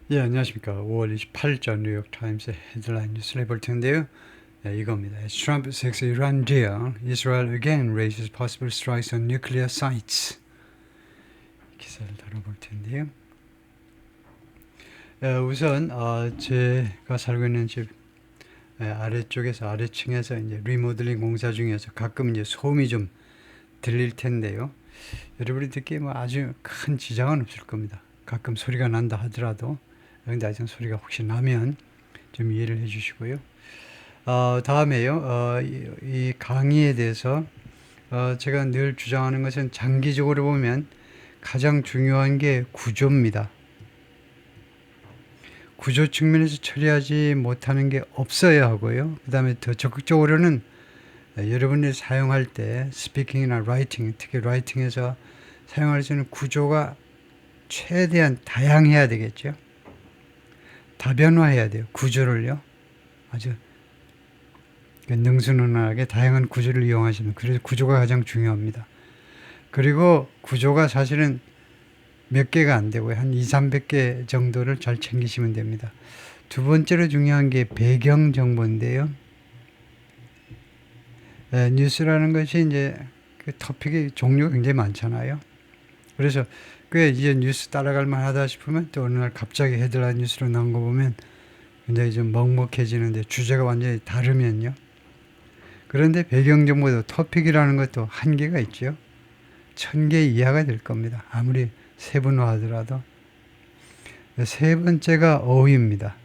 예, 안녕하십니까. 5월 28일 뉴욕타임스 헤드라인 뉴스를 볼 텐데요. 예, 이겁니다. Trump seeks Iran deal. Israel again raises possible strikes on nuclear sites. 기사를 다뤄볼 텐데요. 우선 제가 살고 있는 집 아래쪽에서 아래층에서 이제 리모델링 공사 중에서 가끔 이제 소음이 좀 들릴 텐데요. 여러분이 듣기에 뭐 아주 큰 지장은 없을 겁니다. 가끔 소리가 난다 하더라도 그런데 아직 소리가 혹시 나면 좀 이해를 해주시고요. 다음에요. 이 강의에 대해서 제가 늘 주장하는 것은 장기적으로 보면 가장 중요한 게 구조입니다. 구조 측면에서 처리하지 못하는 게 없어야 하고요. 그 다음에 더 적극적으로는 여러분이 사용할 때 스피킹이나 라이팅, 특히 라이팅에서 사용할 수 있는 구조가 최대한 다양해야 되겠죠. 다변화해야 돼요. 구조를요. 아주 능수능란하게 다양한 구조를 이용하시는, 그래서 구조가 가장 중요합니다. 그리고 구조가 사실은 몇 개가 안 되고요. 한 2, 300개 정도를 잘 챙기시면 됩니다. 두 번째로 중요한 게 배경 정보인데요. 뉴스라는 것이 이제 그 토픽의 종류가 굉장히 많잖아요. 그래서 꽤 이제 뉴스 따라갈 만하다 싶으면 또 어느 날 갑자기 헤드라인 뉴스로 나온 거 보면 굉장히 좀 먹먹해지는데 주제가 완전히 다르면요. 그런데 배경정보도 토픽이라는 것도 한계가 있죠. 1000개 이하가 될 겁니다. 아무리 세분화하더라도. 세 번째가 어휘입니다.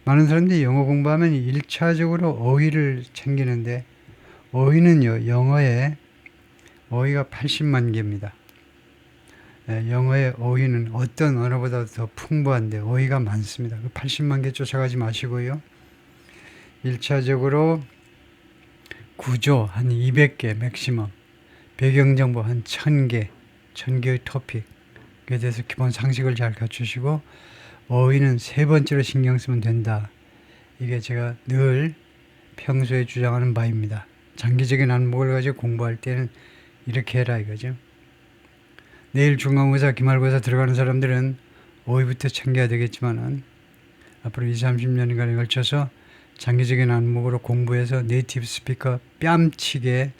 많은 사람들이 영어 공부하면 1차적으로 어휘를 챙기는데 어휘는요, 영어의 어휘가 80만 개입니다. 영어의 어휘는 어떤 언어보다 더 풍부한데 어휘가 많습니다. 그 80만 개 쫓아가지 마시고요. 1차적으로 구조 한 200개 맥시멈, 배경정보 한 1000개, 1000개의 토픽에 대해서 기본 상식을 잘 갖추시고 어휘는 세 번째로 신경 쓰면 된다. 이게 제가 늘 평소에 주장하는 바입니다. 장기적인 안목을 가지고 공부할 때는 이렇게 해라 이거죠. 내일 중간고사, 기말고사 들어가는 사람들은 어휘부터 챙겨야 되겠지만은 앞으로 20, 30년간에 걸쳐서 장기적인 안목으로 공부해서 네이티브 스피커 뺨치게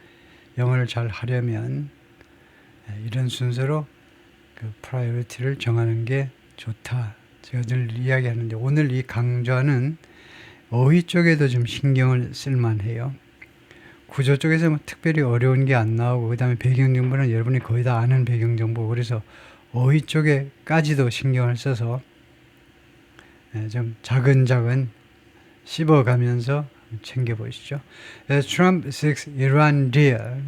영어를 잘 하려면 이런 순서로 그 프라이어리티를 정하는 게 좋다. 제가 늘 이야기하는데 오늘 이 강좌는 어휘 쪽에도 좀 신경을 쓸만해요. 구조 쪽에서 뭐 특별히 어려운 게 안 나오고 그 다음에 배경정보는 여러분이 거의 다 아는 배경정보, 그래서 어휘 쪽에까지도 신경을 써서 좀 차근차근 씹어가면서 챙겨보시죠. Trump seeks Iran deal.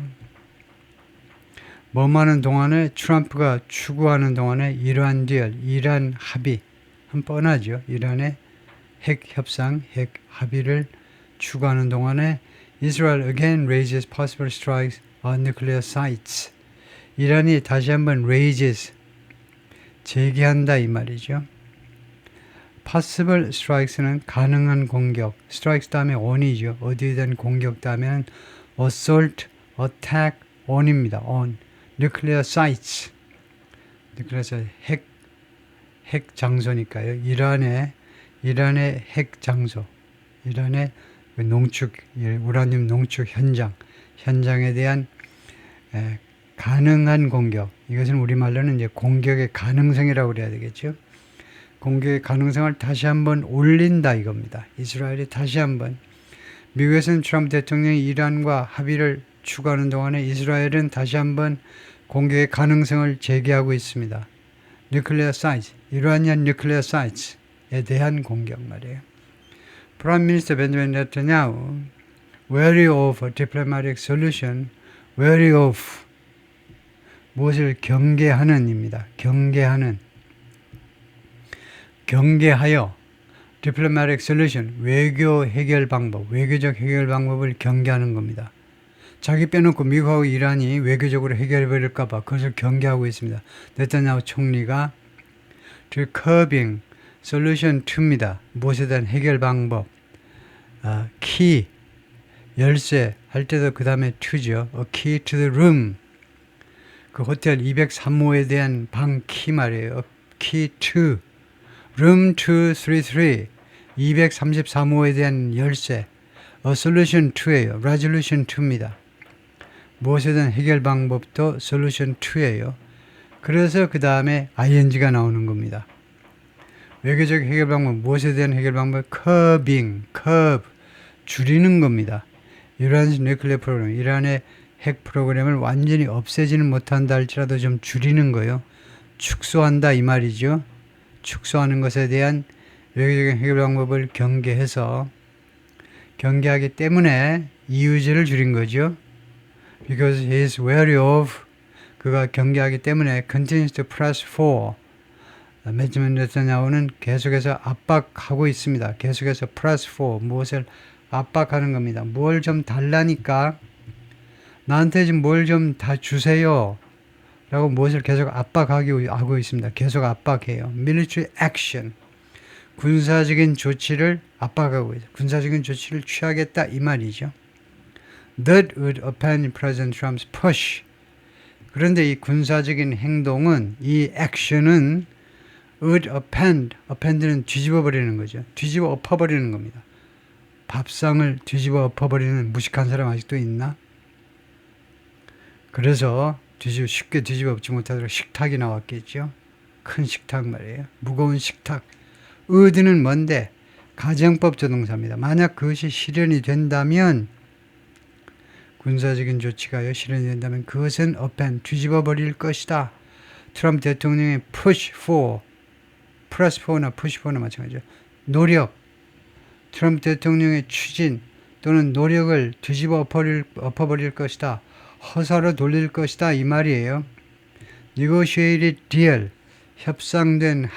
뭐하는 동안에 트럼프가 추구하는 동안에 이란 딜, 이란 합의, 한 뻔하죠. 이란의 핵 협상, 핵 합의를 추구하는 동안에 Israel again raises possible strikes on nuclear sites. 이란이 다시 한번 raises, 재개한다 이 말이죠. possible strikes는 가능한 공격, strikes 다음에 on이죠. 어디에 대한 공격 다음에는 assault, attack, on입니다. on. nuclear sites. 그래서 핵 장소니까요. 이란의 핵 장소, 이란의 농축, 우라늄 농축 현장에 대한 가능한 공격. 이것은 우리말로는 이제 공격의 가능성이라고 그래야 되겠죠. 공격의 가능성을 다시 한번 올린다 이겁니다. 이스라엘이 다시 한번, 미국에서는 트럼프 대통령이 이란과 합의를 추구하는 동안에 이스라엘은 다시 한번 공격의 가능성을 제기하고 있습니다. nuclear sites, 이란이안 nuclear sites에 대한 공격 말이에요. Prime Minister Benjamin Netanyahu wary of a diplomatic solution, wary of 무엇을 경계하는입니다. 경계하여 diplomatic solution, 외교 해결 방법, 외교적 해결 방법을 경계하는 겁니다. 자기 빼놓고 미국하고 이란이 외교적으로 해결해버릴까봐 그것을 경계하고 있습니다. 네타냐후 총리가 to curbing solution 2입니다. 무엇에 대한 해결 방법. key, 열쇠 할 때도 그 다음에 to죠. A key to the room. 그 호텔 203호에 대한 방 키 말이에요. A key to Room 233, 233호에 대한 열쇠, Solution 2예요. Resolution 2입니다. 무엇이든 해결 방법도 Solution 2예요. 그래서 그 다음에 ing가 나오는 겁니다. 외교적 해결 방법, 무엇에 대한 해결 방법? Curbing, curb, 줄이는 겁니다. 이란의 nuclear program, 이란의 핵 프로그램을 완전히 없애지는 못한다 할지라도 좀 줄이는 거요. 축소한다 이 말이죠. 축소하는 것에 대한 외교적인 해결 방법을 경계하기 때문에 EU제를 줄인 거죠. Because he is wary of, 그가 경계하기 때문에 continues to press for. 베냐민 네타냐후는 계속해서 압박하고 있습니다. 계속해서 press for, 무엇을 압박하는 겁니다. 뭘 좀 달라니까 나한테 좀 뭘 좀 다 주세요 라고 무엇을 계속 압박하고 있습니다. 계속 압박해요. Military action, 군사적인 조치를 압박하고 있어요. 군사적인 조치를 취하겠다 이 말이죠. That would append President Trump's push. 그런데 이 군사적인 행동은, 이 액션은 would append는 뒤집어 버리는 거죠. 뒤집어 엎어버리는 겁니다. 밥상을 뒤집어 엎어버리는 무식한 사람 아직도 있나? 그래서 쉽게 뒤집어 엎지 못하도록 식탁이 나왔겠죠. 큰 식탁 말이에요. 무거운 식탁. would는 뭔데? 가정법 조동사입니다. 만약 그것이 실현이 된다면, 군사적인 조치가 실현이 된다면 그것은 append, 뒤집어 버릴 것이다. 트럼프 대통령의 push for, press for나 push for나 마찬가지죠. 노력, 트럼프 대통령의 추진 또는 노력을 뒤집어 엎어버릴 것이다. 허사로 돌릴 것이다 이 말이에요. Negotiated deal, 협상된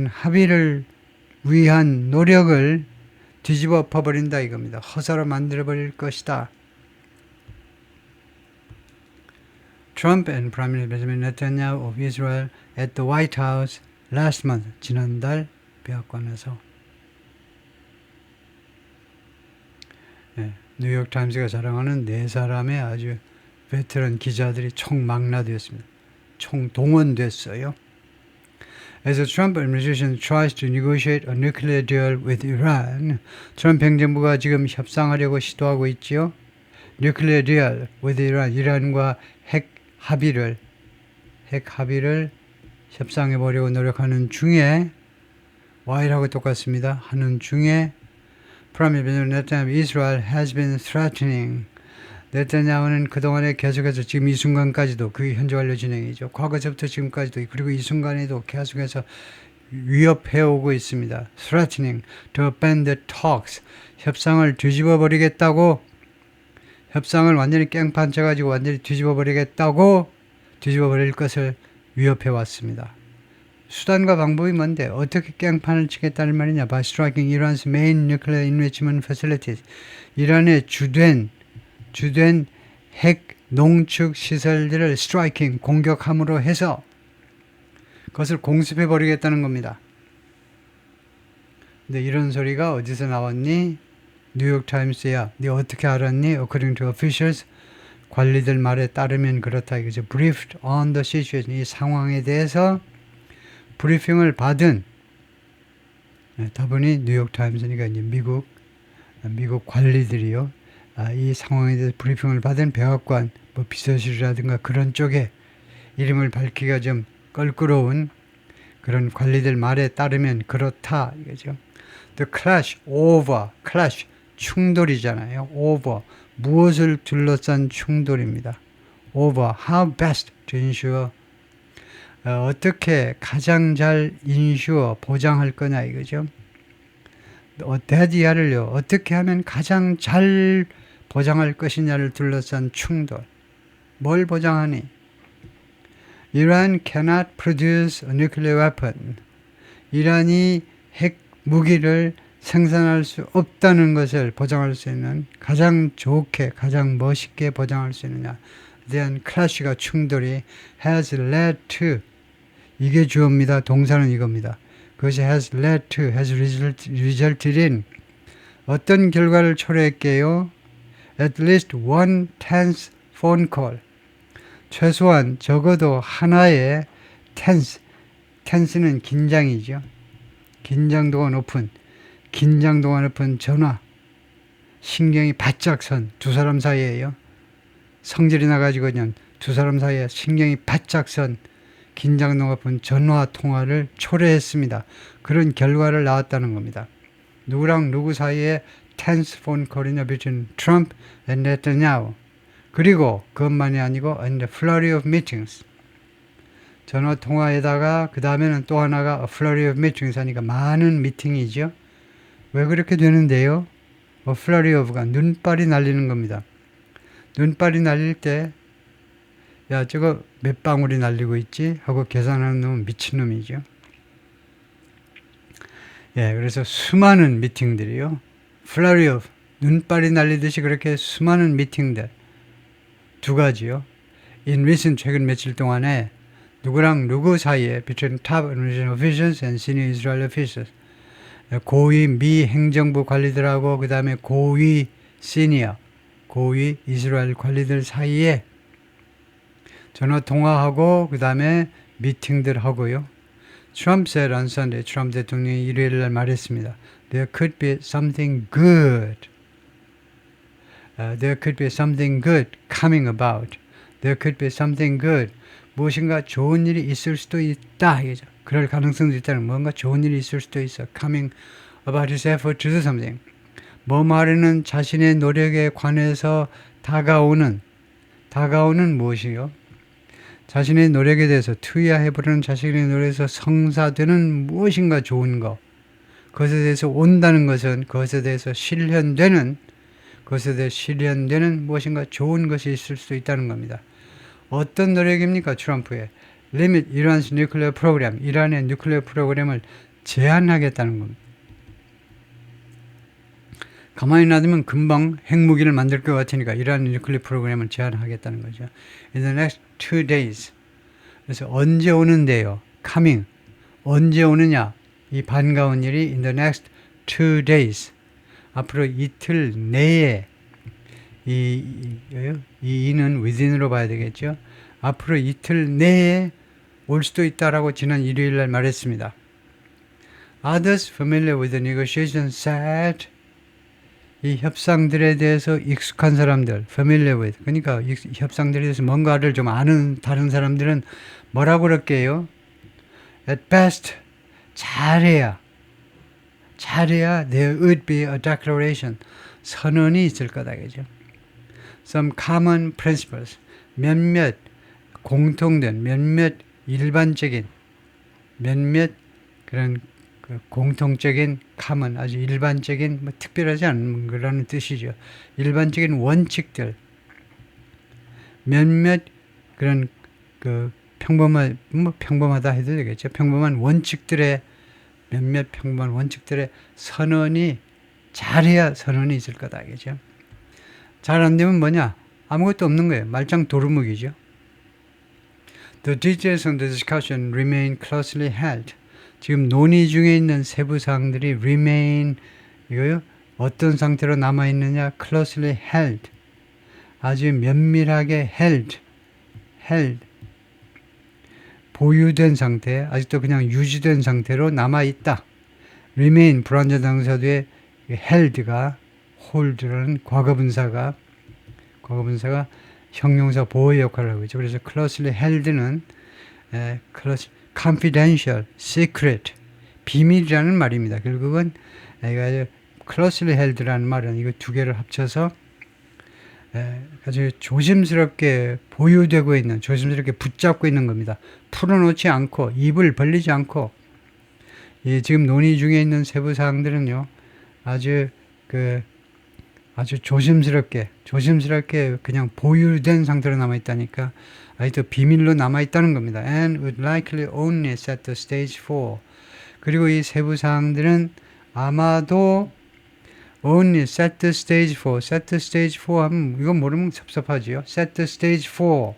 합의를 위한 노력을 뒤집어 엎어버린다 이겁니다. 허사로 만들어버릴 것이다. Trump and Prime Minister Benjamin Netanyahu of Israel at the White House last month, 지난달 백악관에서. 뉴욕타임스가 자랑하는 4사람의 아주 베테랑 기자들이 총망라되었습니다. 총동원됐어요. As the Trump administration tries to negotiate a nuclear deal with Iran, 트럼프 행정부가 지금 협상하려고 시도하고 있지요. Nuclear deal with Iran, 이란과 핵 합의를 협상해 보려고 노력하는 중에, Y하고 똑같습니다. 하는 중에 Prime Minister Netanyahu, Israel has been threatening. 네타냐후는 그동안에 계속해서 지금 이 순간까지도, 그게 현재 완료 진행이죠. 과거서부터 지금까지도, 그리고 이 순간에도 계속해서 위협해오고 있습니다. Threatening to abandon the talks. 협상을 뒤집어 버리겠다고, 협상을 완전히 깽판 쳐가지고 완전히 뒤집어 버리겠다고, 뒤집어 버릴 것을 위협해왔습니다. 수단과 방법이 뭔데? 어떻게 깽판을 치겠다는 말이냐? By striking Iran's main nuclear enrichment facilities. 이란의 주된 핵 농축 시설들을 striking, 공격함으로 해서 그것을 공습해 버리겠다는 겁니다. 근데 이런 소리가 어디서 나왔니? 뉴욕타임스야. 네 어떻게 알았니? According to officials, 관리들 말에 따르면 그렇다 이거죠. Briefed on the situation, 이 상황에 대해서 브리핑을 받은, 다분히 뉴욕타임스니까 이제 미국 관리들이요. 이 상황에 대해서 브리핑을 받은 백악관, 비서실이라든가 그런 쪽에 이름을 밝히기가 좀 껄끄러운 그런 관리들 말에 따르면 그렇다 이거죠. The clash, 충돌이잖아요. over, 무엇을 둘러싼 충돌입니다. over, how best to ensure, 어떻게 가장 잘 ensure, 보장할 거냐 이거죠. 대디아를요, 어떻게 하면 가장 잘 보장할 것이냐를 둘러싼 충돌. 뭘 보장하니? Iran cannot produce a nuclear weapon. 이란이 핵 무기를 생산할 수 없다는 것을 보장할 수 있는, 가장 좋게, 가장 멋있게 보장할 수 있느냐 대한 클래시가, 충돌이 has led to, 이게 주어입니다. 동사는 이겁니다. 그것이 has led to, has resulted in, 어떤 결과를 초래했게요? At least 1/10 phone call, 최소한 적어도 하나의 tense, 텐스는 긴장이죠. 긴장도가 높은 전화, 신경이 바짝 선 두 사람 사이에요. 성질이 나가지고 그냥 두 사람 사이에 신경이 바짝 선 긴장도가 높은 전화 통화를 초래했습니다. 그런 결과를 낳았다는 겁니다. 누구랑 누구 사이에 tense phone call이냐 between Trump and Netanyahu. 그리고 그것만이 아니고 and the flurry of meetings. 전화 통화에다가 그 다음에는 또 하나가 a flurry of meetings 하니까 많은 미팅이죠. 왜 그렇게 되는데요? a flurry of가 눈발이 날리는 겁니다. 눈발이 날릴 때 야 저거 몇 방울이 날리고 있지? 하고 계산하는 놈은 미친놈이죠. 예, 그래서 수많은 미팅들이요. flurry of, 눈발이 날리듯이 그렇게 수많은 미팅들. 두 가지요. in recent, 최근 며칠 동안에 누구랑 누구 사이에 between top Indonesian officials and senior Israel officials. 고위 미 행정부 관리들하고 그 다음에 고위 이스라엘 관리들 사이에 전화 통화하고 그 다음에 미팅들 하고요. Trump said on Sunday, 트럼프 대통령이 일요일 날 말했습니다. There could be something good. There could be something good coming about. There could be something good. 무엇인가 좋은 일이 있을 수도 있다. 그럴 가능성도 있다는 뭔가 좋은 일이 있을 수도 있어. Coming about his effort to do something. 뭐 말하는 자신의 노력에 관해서 다가오는 무엇이요? 자신의 노력에 대해서 투여해보려는 자신의 노력에서 성사되는 무엇인가 좋은 것. 그것에 대해서 온다는 것은 그것에 대해서 실현되는 무엇인가 좋은 것이 있을 수 있다는 겁니다. 어떤 노력입니까? 트럼프의 Limit Iran's nuclear program, 이란의 뉴클리어 프로그램을 제한하겠다는 겁니다. 가만히 놔두면 금방 핵무기를 만들 것 같으니까 이란 뉴클리어 프로그램을 제한하겠다는 거죠. In the next 2 days. 그래서 언제 오는데요? Coming. 언제 오느냐? 이 반가운 일이 in the next 2 days. 앞으로 이틀 내에 이는 within으로 봐야 되겠죠. 앞으로 이틀 내에 올 수도 있다라고 지난 일요일 날 말했습니다. Others familiar with the negotiations said 이 협상들에 대해서 익숙한 사람들, familiar with, 그러니까 이 협상들에 대해서 뭔가를 좀 아는 다른 사람들은 뭐라고 그럴게요? At best, 잘해야 there would be a declaration, 선언이 있을 거다, 그죠? Some common principles, 몇몇 공통된, 몇몇 일반적인, 몇몇 그런 공통적인 common, 아주 일반적인, 뭐 특별하지 않은 거라는 뜻이죠. 일반적인 원칙들, 몇몇 그런 평범하다 해도 되겠죠. 평범한 원칙들의 몇몇 평범한 원칙들의 선언이 잘해야 선언이 있을 거다, 그죠? 잘 안 되면 뭐냐? 아무것도 없는 거예요. 말짱 도루묵이죠. The details on the discussion remain closely held. 지금 논의 중에 있는 세부 사항들이 remain, 이거요? 어떤 상태로 남아있느냐? closely held. 아주 면밀하게 held. 보유된 상태, 아직도 그냥 유지된 상태로 남아있다. remain, 불완전 당사도의 held가, hold라는 과거분사가 형용사 보호 역할을 하고 있죠. 그래서 closely held는 confidential, secret, 비밀이라는 말입니다. 결국은 closely held라는 말은 이거 두 개를 합쳐서 아주 조심스럽게 보유되고 있는, 조심스럽게 붙잡고 있는 겁니다. 풀어놓지 않고, 입을 벌리지 않고, 지금 논의 중에 있는 세부 사항들은요, 아주 조심스럽게 그냥 보유된 상태로 남아있다니까, 아직도 비밀로 남아있다는 겁니다. And would likely only set the stage 4. 그리고 이 세부 사항들은 아마도 only set the stage 4. set the stage 4 하면 이거 모르면 섭섭하지요. set the stage 4.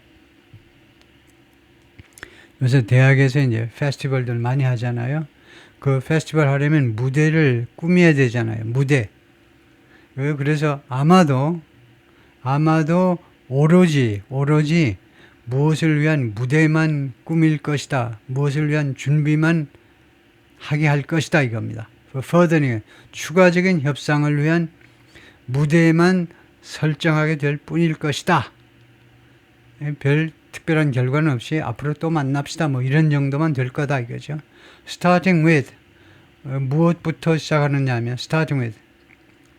요새 대학에서 이제 페스티벌들 많이 하잖아요. 그 페스티벌 하려면 무대를 꾸며야 되잖아요. 무대. 그래서 아마도 오로지 무엇을 위한 무대만 꾸밀 것이다. 무엇을 위한 준비만 하게 할 것이다 이겁니다. furthering, 추가적인 협상을 위한 무대만 설정하게 될 뿐일 것이다. 별 특별한 결과는 없이 앞으로 또 만납시다. 뭐 이런 정도만 될 거다 이거죠. starting with, 무엇부터 시작하느냐 하면 starting with,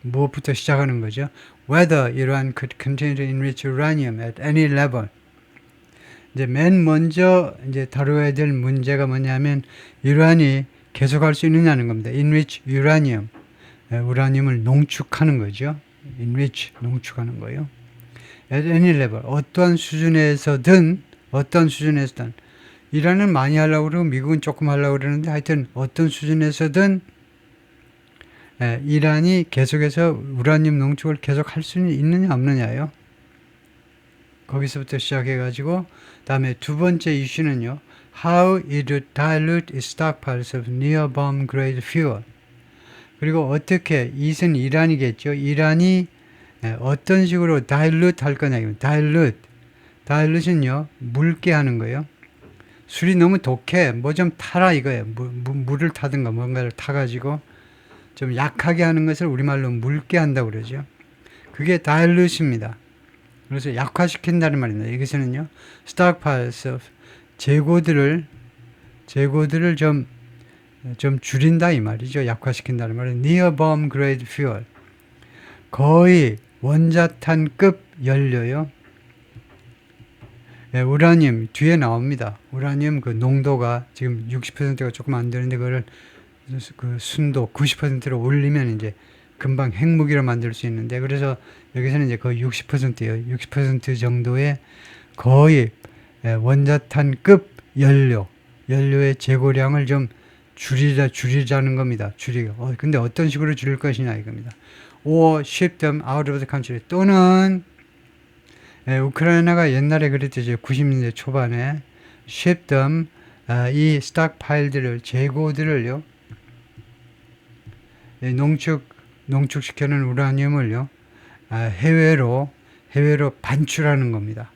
무엇부터 시작하는 거죠. whether 이러한 could continue to enrich uranium at any level. 이제 맨 먼저 이제 다루어야 될 문제가 뭐냐면 이란이 계속할 수 있느냐는 겁니다. enrich uranium, 우라늄을 농축하는 거죠. enrich, 농축하는 거예요. at any level, 어떠한 수준에서든 이란은 많이 하려고 그러고 미국은 조금 하려고 그러는데 하여튼 어떤 수준에서든 이란이 계속해서 우라늄 농축을 계속 할 수 있느냐 없느냐요. 거기서부터 시작해가지고 다음에 두 번째 이슈는요. How it would dilute its stockpiles of near bomb grade fuel. 그리고 어떻게, 이는 이란이겠죠. 이란이 어떤 식으로 dilute 할 거냐. dilute는요. 묽게 하는 거예요. 술이 너무 독해. 뭐 좀 타라 이거예요. 물을 타든가 뭔가를 타가지고 좀 약하게 하는 것을 우리말로 묽게 한다고 그러죠. 그게 dilute입니다. 그래서 약화시킨다는 말입니다. 여기서는요, stockpiles of 재고들을 좀 줄인다 이 말이죠. 약화시킨다는 말은 near bomb grade fuel, 거의 원자탄급 연료요. 우라늄 뒤에 나옵니다. 우라늄 그 농도가 지금 60%가 조금 안 되는데 그거를 그 순도 90%로 올리면 이제 금방 핵무기로 만들 수 있는데, 그래서 여기서는 이제 거의 60%예요. 60% 정도의 거의 원자탄급 연료의 재고량을 좀 줄이자는 겁니다. 근데 어떤 식으로 줄일 것이냐 이겁니다. or ship them out of the country, 또는 우크라이나가 옛날에 그랬듯이 90년대 초반에 ship them, 이 스톡파일들을, 재고들을요, 농축시켜놓은 우라늄을요, 해외로 반출하는 겁니다.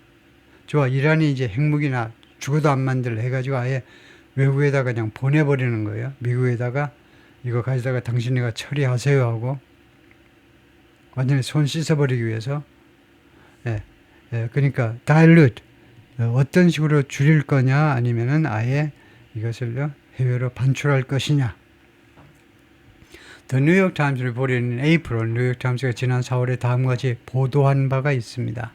좋아, 이란이 이제 핵무기나 죽어도 안 만들려 해가지고 아예 외국에다가 그냥 보내버리는 거예요. 미국에다가 이거 가져다가 당신네가 처리하세요 하고 완전히 손 씻어버리기 위해서. 그러니까 dilute, 어떤 식으로 줄일 거냐 아니면은 아예 이것을요 해외로 반출할 것이냐. The New York Times reported in April, 뉴욕 타임스가 지난 4월에 다음과 같이 보도한 바가 있습니다.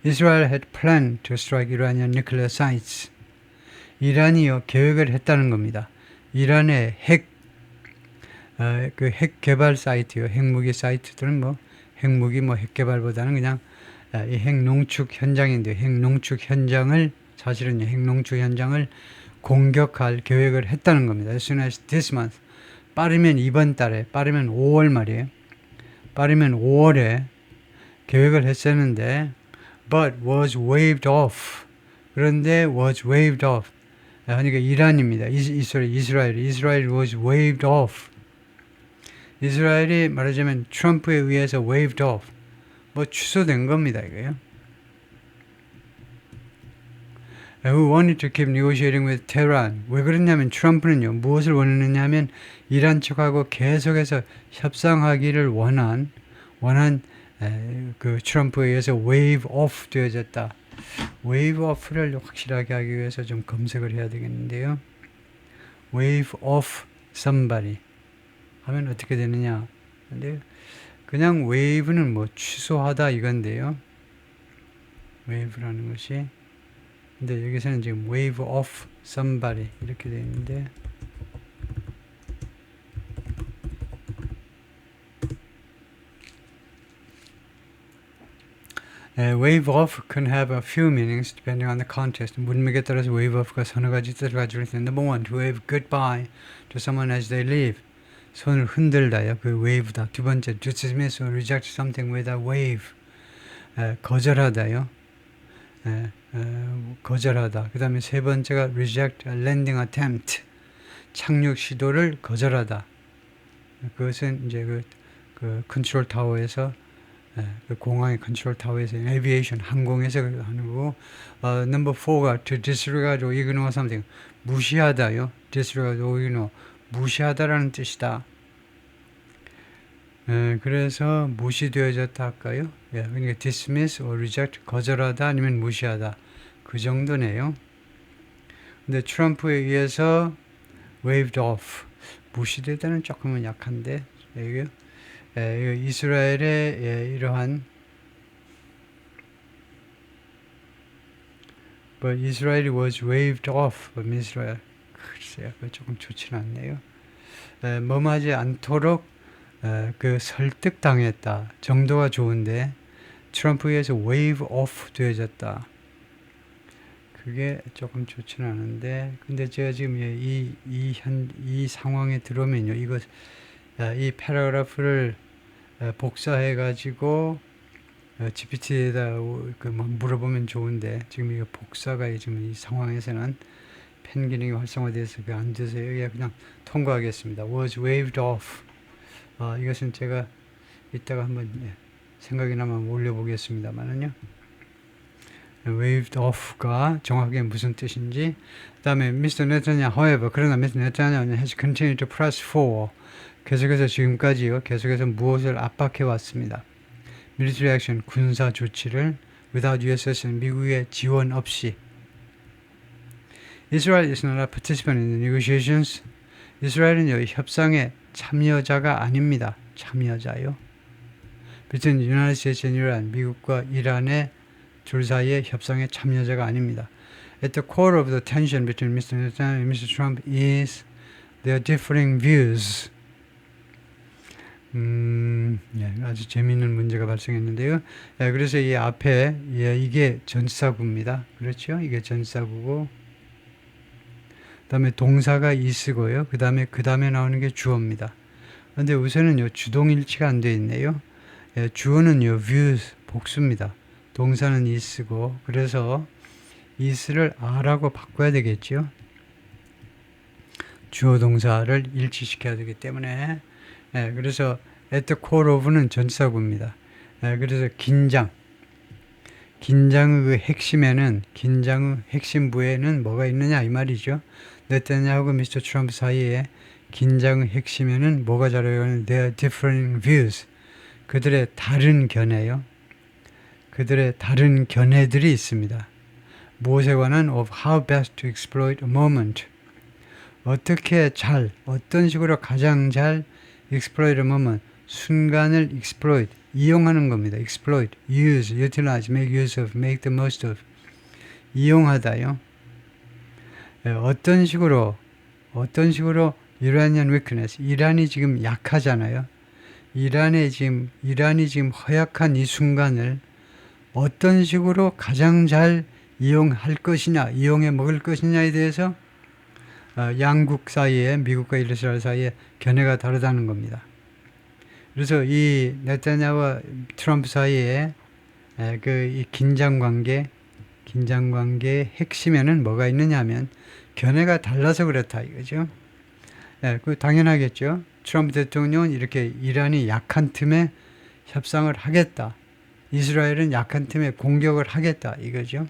Israel had planned to strike Iranian nuclear sites. 이란이요 계획을 했다는 겁니다. 이란의 핵 개발 사이트요, 핵무기 사이트들은 뭐 핵무기 핵 개발보다는 그냥 이 핵농축 현장인데, 핵농축 현장을 공격할 계획을 했다는 겁니다. As soon as this month, 빠르면 이번 달에, 빠르면 5월 말이에요. 빠르면 5월에 계획을 했었는데, but was waved off. 그런데 was waved off. 그러니까 이란입니다. 이스라엘 was waved off. 이스라엘이 말하자면 트럼프에 의해서 waved off. 취소된 겁니다, 이거요. Who wanted to keep negotiating with Tehran. 왜 그랬냐면 트럼프는요, 무엇을 원했느냐 하면 이란 측하고 계속해서 협상하기를 원한 그 트럼프에 의해서 wave off 되어졌다. wave off를 확실하게 하기 위해서 좀 검색을 해야 되겠는데요. wave off somebody 하면 어떻게 되느냐. 근데 그냥 wave는 취소하다 이건데요. wave라는 것이. 근데 여기서는 지금 wave off somebody 이렇게 되어 있는데, wave off can have a few meanings depending on the context. 문맥에 따라서 wave off가 서너 가지 뜻을 가지고 있는데, number one, to wave goodbye to someone as they leave. 손을 흔들다요. 그 wave다. 두 번째, to dismiss or reject something with a wave. 거절하다요. 거절하다. 그 다음에 세 번째가 reject a landing attempt. 착륙 시도를 거절하다. 그것은 이제 그 컨트롤 타워에서 그 공항의 컨트롤 타워에서 에비에이션 항공에서 하는 거고, 넘버 4가 to disregard or ignore something, 무시하다요. disregard or ignore, 무시하다라는 뜻이다. 그래서 무시되어졌다 할까요? 그러니까 dismiss or reject, 거절하다 아니면 무시하다, 그 정도네요. 근데 트럼프에 의해서 waved off, 무시되다는 조금은 약한데, 이스라엘의 이러한 but Israel was waved off from Israel. 글쎄요, 조금 좋지는 않네요. 뭐하지 않도록 그 설득당했다 정도가 좋은데 트럼프에서 wave off 되어졌다. 그게 조금 좋지는 않은데, 근데 제가 지금 이 상황에 들어오면요, 이 패러그래프를 복사해 가지고 GPT에다 물어보면 좋은데, 지금 이거 복사가 지금 이 상황에서는 펜 기능이 활성화돼서 안 돼서요. 그냥 통과하겠습니다. was waved off. 이것은 제가 이따가 한번 생각이 나면 올려보겠습니다만은요. waved off가 정확하게 무슨 뜻인지. 그 다음에 Mr. Netanyahu, however, 그러나 Mr. Netanyahu has continued to press for, 계속해서 지금까지요, 계속해서 무엇을 압박해 왔습니다. military action, 군사 조치를 without USS, 미국의 지원 없이. Israel is not a participant in the negotiations. 이스라엘은 협상의 참여자가 아닙니다. 참여자요. between the United States and Iran, 미국과 이란의 둘 사이의 협상의 참여자가 아닙니다. At the core of the tension between Mr. Netanyahu and Mr. Trump is their differing views. 아주 재미있는 문제가 발생했는데요. 그래서 이 앞에 이게 전사구입니다. 그렇죠? 이게 전사구고, 그 다음에 동사가 is고요. 그 다음에 나오는 게 주어입니다. 근데 우선은 주동일치가 안 되어 있네요. 주어는 views 복수입니다. 동사는 is고, 그래서 is를 a라고 바꿔야 되겠죠. 주어 동사를 일치시켜야 되기 때문에, 그래서 at the core of는 전사구입니다. 그래서 긴장의 그 핵심에는, 긴장의 핵심부에는 뭐가 있느냐 이 말이죠. 네타냐후와 미스터 트럼프 사이에 긴장의 핵심에는 뭐가 자라요? Their differing views, 그들의 다른 견해요. 그들의 다른 견해들이 있습니다. 무엇에 관한 of how best to exploit a moment, 어떤 식으로 가장 잘 exploit a moment, 순간을 exploit, 이용하는 겁니다. exploit, use, utilize, make use of, make the most of, 이용하다요. 어떤 식으로 Iranian weakness, 이란이 지금 약하잖아요. 이란이 지금 허약한 이 순간을 어떤 식으로 가장 잘 이용할 것이냐, 이용해 먹을 것이냐에 대해서 양국 사이에, 미국과 이스라엘 사이에 견해가 다르다는 겁니다. 그래서 이 네타냐후와 트럼프 사이에 이 긴장 관계의 핵심에는 뭐가 있느냐 하면 견해가 달라서 그렇다 이거죠. 그 당연하겠죠. 트럼프 대통령은 이렇게 이란이 약한 틈에 협상을 하겠다, 이스라엘은 약한 틈에 공격을 하겠다 이거죠.